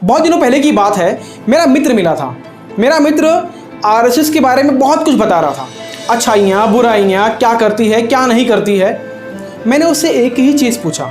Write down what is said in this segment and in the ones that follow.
बहुत दिनों पहले की बात है, मेरा मित्र मिला था। मेरा मित्र आरएसएस के बारे में बहुत कुछ बता रहा था, अच्छाइयाँ बुराइयाँ, क्या करती है क्या नहीं करती है। मैंने उससे एक ही चीज़ पूछा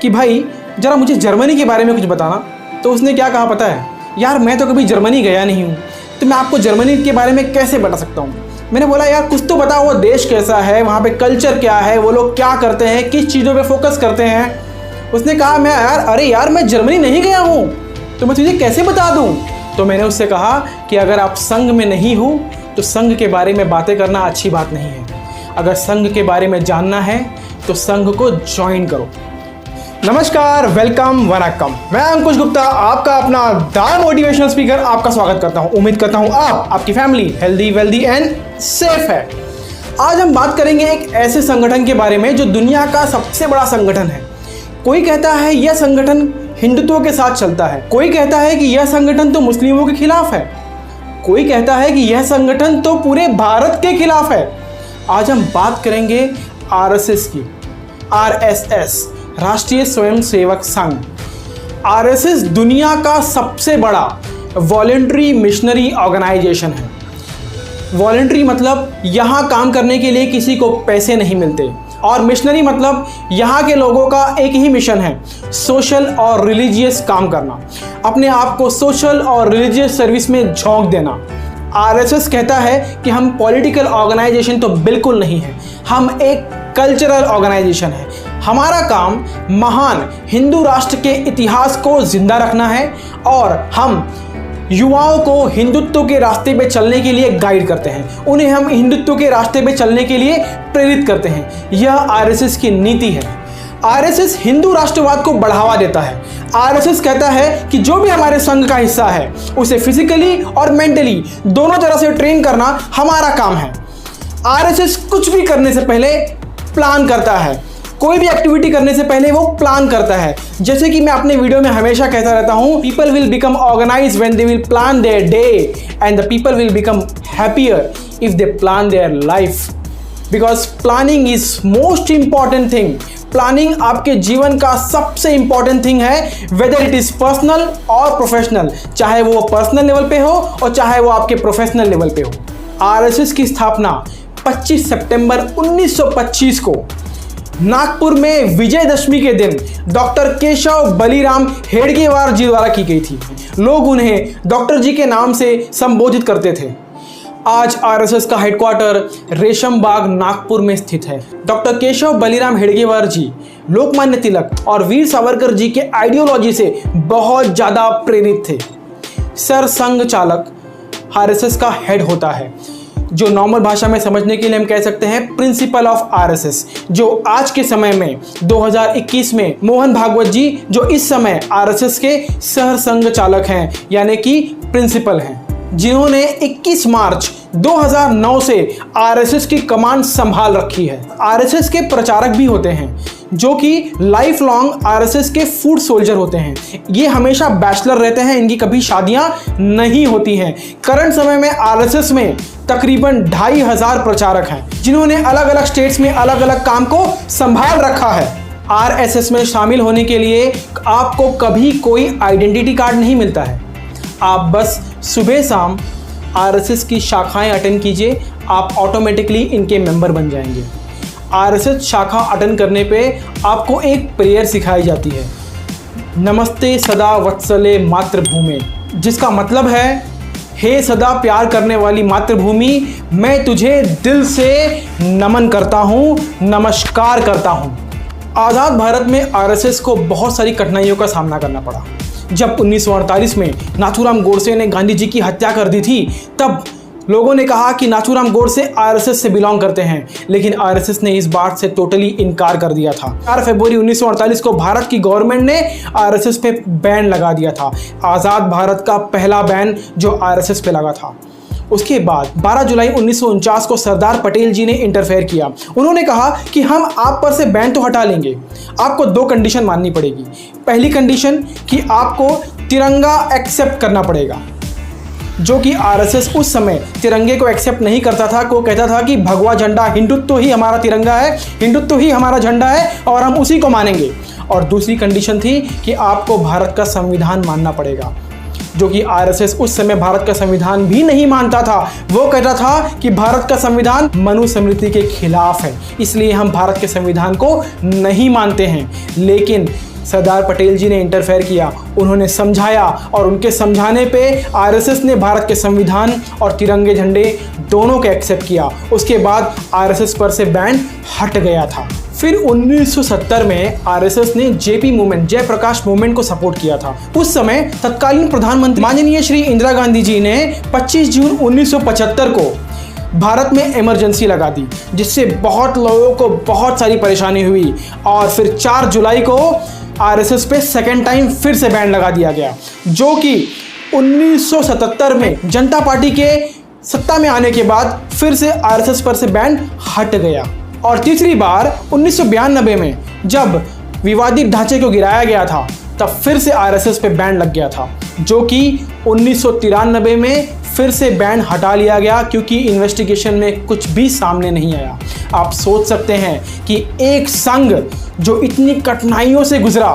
कि भाई ज़रा मुझे जर्मनी के बारे में कुछ बताना। तो उसने क्या कहा पता है, यार मैं तो कभी जर्मनी गया नहीं हूँ, तो मैं आपको जर्मनी के बारे में कैसे बता सकता हूँ। मैंने बोला यार कुछ तो बताओ, वो देश कैसा है, वहाँ पे कल्चर क्या है, वो लोग क्या करते हैं, किस चीज़ों पे फोकस करते हैं। उसने कहा अरे यार मैं जर्मनी नहीं गया हूँ, तो मैं तुझे कैसे बता दूँ। तो मैंने उससे कहा कि अगर आप संघ में नहीं हो तो संघ के बारे में बातें करना अच्छी बात नहीं है। अगर संघ के बारे में जानना है तो संघ को ज्वाइन करो। नमस्कार, वेलकम, वनक्कम। मैं अंकुश गुप्ता, आपका अपना द मोटिवेशनल स्पीकर, आपका स्वागत करता हूं। उम्मीद करता हूं आपकी family healthy, wealthy and safe है। आज हम बात करेंगे एक ऐसे संगठन के बारे में जो दुनिया का सबसे बड़ा संगठन है। कोई कहता है यह संगठन हिंदुत्व के साथ चलता है, कोई कहता है कि यह संगठन तो मुस्लिमों के खिलाफ है, कोई कहता है कि यह संगठन तो पूरे भारत के खिलाफ है। आज हम बात करेंगे आरएसएस की। आरएसएस, राष्ट्रीय स्वयंसेवक संघ। आरएसएस दुनिया का सबसे बड़ा वॉलंटरी मिशनरी ऑर्गेनाइजेशन है। वॉलंटरी मतलब यहाँ काम करने के लिए किसी को पैसे नहीं मिलते, और मिशनरी मतलब यहाँ के लोगों का एक ही मिशन है, सोशल और रिलीजियस काम करना, अपने आप को सोशल और रिलीजियस सर्विस में झोंक देना। आरएसएस कहता है कि हम पॉलिटिकल ऑर्गेनाइजेशन तो बिल्कुल नहीं है, हम एक कल्चरल ऑर्गेनाइजेशन है। हमारा काम महान हिंदू राष्ट्र के इतिहास को जिंदा रखना है, और हम युवाओं को हिंदुत्व के रास्ते पे चलने के लिए गाइड करते हैं, उन्हें हम हिंदुत्व के रास्ते पे चलने के लिए प्रेरित करते हैं। यह आरएसएस की नीति है। आरएसएस हिंदू राष्ट्रवाद को बढ़ावा देता है। आरएसएस कहता है कि जो भी हमारे संघ का हिस्सा है उसे फिजिकली और मेंटली दोनों तरह से ट्रेन करना हमारा काम है। आरएसएस कुछ भी करने से पहले प्लान करता है, कोई भी एक्टिविटी करने से पहले वो प्लान करता है। जैसे कि मैं अपने वीडियो में हमेशा कहता रहता हूँ, people will become organise when they will plan their day, and the people will become happier if they plan their life, because planning is most important thing. Planning आपके जीवन का सबसे इंपॉर्टेंट थिंग है, वेदर इट इज पर्सनल और professional, चाहे वो personal level पे हो और चाहे वो आपके प्रोफेशनल लेवल पे हो। आरएसएस की स्थापना 25 सितंबर 1925 को नागपुर में विजयदशमी के दिन डॉक्टर केशव बलिराम हेडगेवार जी द्वारा की गई थी। लोग उन्हें डॉक्टर जी के नाम से संबोधित करते थे। आज आरएसएस का हेडक्वार्टर रेशम बाग नागपुर में स्थित है। डॉक्टर केशव बलिराम हेडगेवार जी लोकमान्य तिलक और वीर सावरकर जी के आइडियोलॉजी से बहुत ज़्यादा प्रेरित थे। सर संघ चालक आरएसएस का हेड होता है, जो नॉर्मल भाषा में समझने के लिए हम कह सकते हैं प्रिंसिपल ऑफ आरएसएस, जो आज के समय में 2021 में मोहन भागवत जी, जो इस समय आरएसएस के सह संघ चालक हैं, यानी कि प्रिंसिपल हैं, जिन्होंने 21 मार्च 2009 से आरएसएस की कमांड संभाल रखी है। आरएसएस के प्रचारक भी होते हैं, जो कि लाइफ लॉन्ग आरएसएस के फूड सोल्जर होते हैं। ये हमेशा बैचलर रहते हैं, इनकी कभी शादियां नहीं होती हैं। करंट समय में आरएसएस में तकरीबन 2500 प्रचारक हैं, जिन्होंने अलग अलग स्टेट्स में अलग अलग काम को संभाल रखा है। आरएसएस में शामिल होने के लिए आपको कभी कोई आइडेंटिटी कार्ड नहीं मिलता है। आप बस सुबह शाम आरएसएस की शाखाएं अटेंड कीजिए, आप ऑटोमेटिकली इनके मेंबर बन जाएंगे। आरएसएस शाखा अटेंड करने पे आपको एक प्रेयर सिखाई जाती है, नमस्ते सदा वत्सले मातृभूमि, जिसका मतलब है हे सदा प्यार करने वाली मातृभूमि, मैं तुझे दिल से नमन करता हूँ, नमस्कार करता हूँ। आज़ाद भारत में आरएसएस को बहुत सारी कठिनाइयों का सामना करना पड़ा। जब 1948 में नाथूराम गोडसे ने गांधी जी की हत्या कर दी थी, तब लोगों ने कहा कि नाथूराम गोडसे आरएसएस से बिलोंग करते हैं, लेकिन आरएसएस ने इस बात से टोटली इनकार कर दिया था। 4 फरवरी 1948 को भारत की गवर्नमेंट ने आरएसएस पे बैन लगा दिया था, आज़ाद भारत का पहला बैन जो आरएसएस पे लगा था। उसके बाद 12 जुलाई 1949 को सरदार पटेल जी ने इंटरफेयर किया। उन्होंने कहा कि हम आप पर से बैन तो हटा लेंगे, आपको 2 कंडीशन माननी पड़ेगी। पहली कंडीशन कि आपको तिरंगा एक्सेप्ट करना पड़ेगा, जो कि आरएसएस उस समय तिरंगे को एक्सेप्ट नहीं करता था। को कहता था कि भगवा झंडा, हिंदुत्व ही हमारा तिरंगा है, हिंदुत्व ही हमारा झंडा है और हम उसी को मानेंगे। और दूसरी कंडीशन थी कि आपको भारत का संविधान मानना पड़ेगा, जो कि आरएसएस उस समय भारत का संविधान भी नहीं मानता था। वो कहता था कि भारत का संविधान मनुस्मृति के खिलाफ है, इसलिए हम भारत के संविधान को नहीं मानते हैं। लेकिन सरदार पटेल जी ने इंटरफेयर किया, उन्होंने समझाया और उनके समझाने पे आरएसएस ने भारत के संविधान और तिरंगे झंडे दोनों को एक्सेप्ट किया। उसके बाद आरएसएस पर से बैन हट गया था। फिर 1970 में आरएसएस ने जेपी मूवमेंट, जयप्रकाश मूवमेंट को सपोर्ट किया था। उस समय तत्कालीन प्रधानमंत्री माननीय श्री इंदिरा गांधी जी ने 25 जून 1975 को भारत में इमरजेंसी लगा दी, जिससे बहुत लोगों को बहुत सारी परेशानी हुई। और फिर 4 जुलाई को आरएसएस पे सेकेंड टाइम फिर से बैन लगा दिया गया, जो कि 1977 में जनता पार्टी के सत्ता में आने के बाद फिर से आरएसएस पर से बैन हट गया। और तीसरी बार 1992 में जब विवादित ढांचे को गिराया गया था, तब फिर से आरएसएस पे बैन लग गया था, जो कि 1993 में फिर से बैन हटा लिया गया, क्योंकि इन्वेस्टिगेशन में कुछ भी सामने नहीं आया। आप सोच सकते हैं कि एक संघ जो इतनी कठिनाइयों से गुजरा,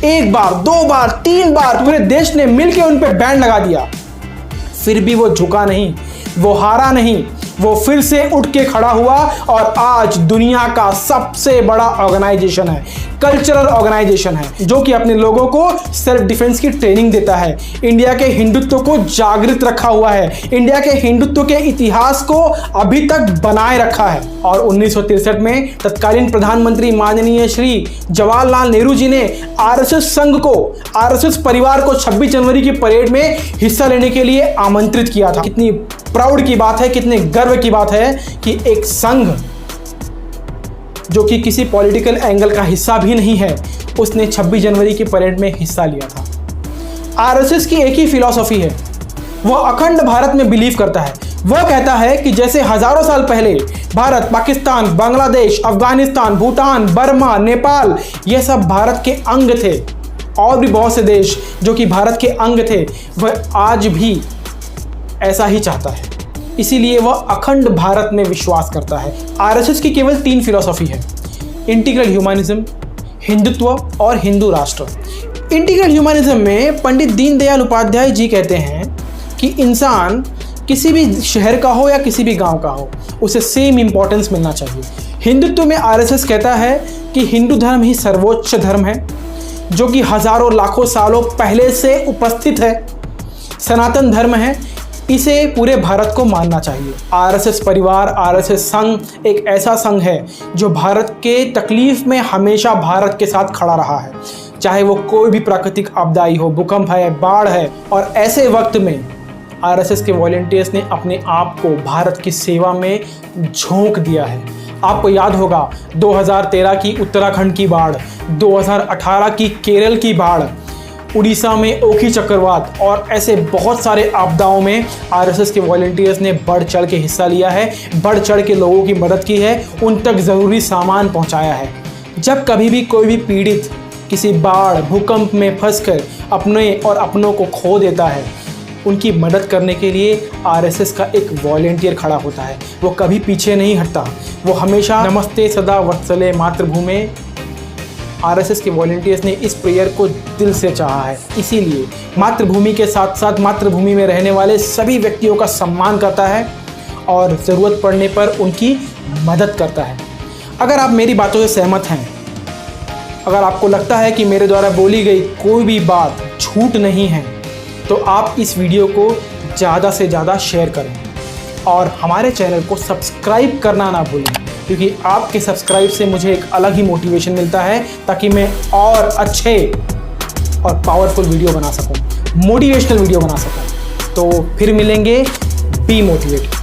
एक बार, 2 बार, 3 बार पूरे देश ने मिलकर उन पर बैन लगा दिया, फिर भी वो झुका नहीं, वो हारा नहीं, वो फिर से उठ के खड़ा हुआ और आज दुनिया का सबसे बड़ा ऑर्गेनाइजेशन है, कल्चरल ऑर्गेनाइजेशन है, जो कि अपने लोगों को सेल्फ डिफेंस की ट्रेनिंग देता है, इंडिया के हिंदुत्व को जागृत रखा हुआ है, इंडिया के हिंदुत्व के इतिहास को अभी तक बनाए रखा है। और 1963 में तत्कालीन प्रधानमंत्री माननीय श्री जवाहरलाल नेहरू जी ने आरएसएस संघ को, आरएसएस परिवार को 26 जनवरी की परेड में हिस्सा लेने के लिए आमंत्रित किया था। कितनी प्राउड की बात है, कितने गर्व की बात है कि एक संघ जो कि किसी पॉलिटिकल एंगल का हिस्सा भी नहीं है, उसने 26 जनवरी की परेड में हिस्सा लिया था। आरएसएस की एक ही फिलॉसफी है, वो अखंड भारत में बिलीव करता है। वो कहता है कि जैसे हजारों साल पहले भारत, पाकिस्तान, बांग्लादेश, अफगानिस्तान, भूटान, बर्मा, नेपाल, ये सब भारत के अंग थे, और भी बहुत से देश जो कि भारत के अंग थे, वह आज भी ऐसा ही चाहता है। इसीलिए वह अखंड भारत में विश्वास करता है। आरएसएस की केवल 3 फिलॉसफी है: इंटीग्रल ह्यूमनिज्म, हिंदुत्व और हिंदू राष्ट्र। इंटीग्रल ह्यूमनिज्म में पंडित दीनदयाल उपाध्याय जी कहते हैं कि इंसान किसी भी शहर का हो या किसी भी गांव का हो, उसे सेम इंपॉर्टेंस मिलना चाहिए। हिंदुत्व में आरएसएस कहता है कि हिंदू धर्म ही सर्वोच्च धर्म है, जो कि हजारों लाखों सालों पहले से उपस्थित है, सनातन धर्म है, इसे पूरे भारत को मानना चाहिए। आरएसएस परिवार, आरएसएस संघ एक ऐसा संघ है जो भारत के तकलीफ में हमेशा भारत के साथ खड़ा रहा है, चाहे वो कोई भी प्राकृतिक आपदाई हो, भूकंप है, बाढ़ है। और ऐसे वक्त में आरएसएस के वॉलंटियर्स ने अपने आप को भारत की सेवा में झोंक दिया है। आपको याद होगा 2013 की उत्तराखंड की बाढ़, 2018 की केरल की बाढ़, उड़ीसा में ओखी चक्रवात और ऐसे बहुत सारे आपदाओं में आरएसएस के वॉलंटियर्स ने बढ़ चढ़ के हिस्सा लिया है, बढ़ चढ़ के लोगों की मदद की है, उन तक ज़रूरी सामान पहुंचाया है। जब कभी भी कोई भी पीड़ित किसी बाढ़, भूकंप में फंसकर अपने और अपनों को खो देता है, उनकी मदद करने के लिए आरएसएस का एक वॉलंटियर खड़ा होता है। वो कभी पीछे नहीं हटता, वो हमेशा नमस्ते सदा वत्सले मातृभूमि। आरएसएस के वॉलंटियर्स ने इस प्रेयर को दिल से चाहा है, इसीलिए मातृभूमि के साथ साथ मातृभूमि में रहने वाले सभी व्यक्तियों का सम्मान करता है और ज़रूरत पड़ने पर उनकी मदद करता है। अगर आप मेरी बातों से सहमत हैं, अगर आपको लगता है कि मेरे द्वारा बोली गई कोई भी बात झूठ नहीं है, तो आप इस वीडियो को ज़्यादा से ज़्यादा शेयर करें और हमारे चैनल को सब्सक्राइब करना ना भूलें, क्योंकि आपके सब्सक्राइब से मुझे एक अलग ही मोटिवेशन मिलता है, ताकि मैं और अच्छे और पावरफुल वीडियो बना सकूं, मोटिवेशनल वीडियो बना सकूं। तो फिर मिलेंगे, बी मोटिवेटेड।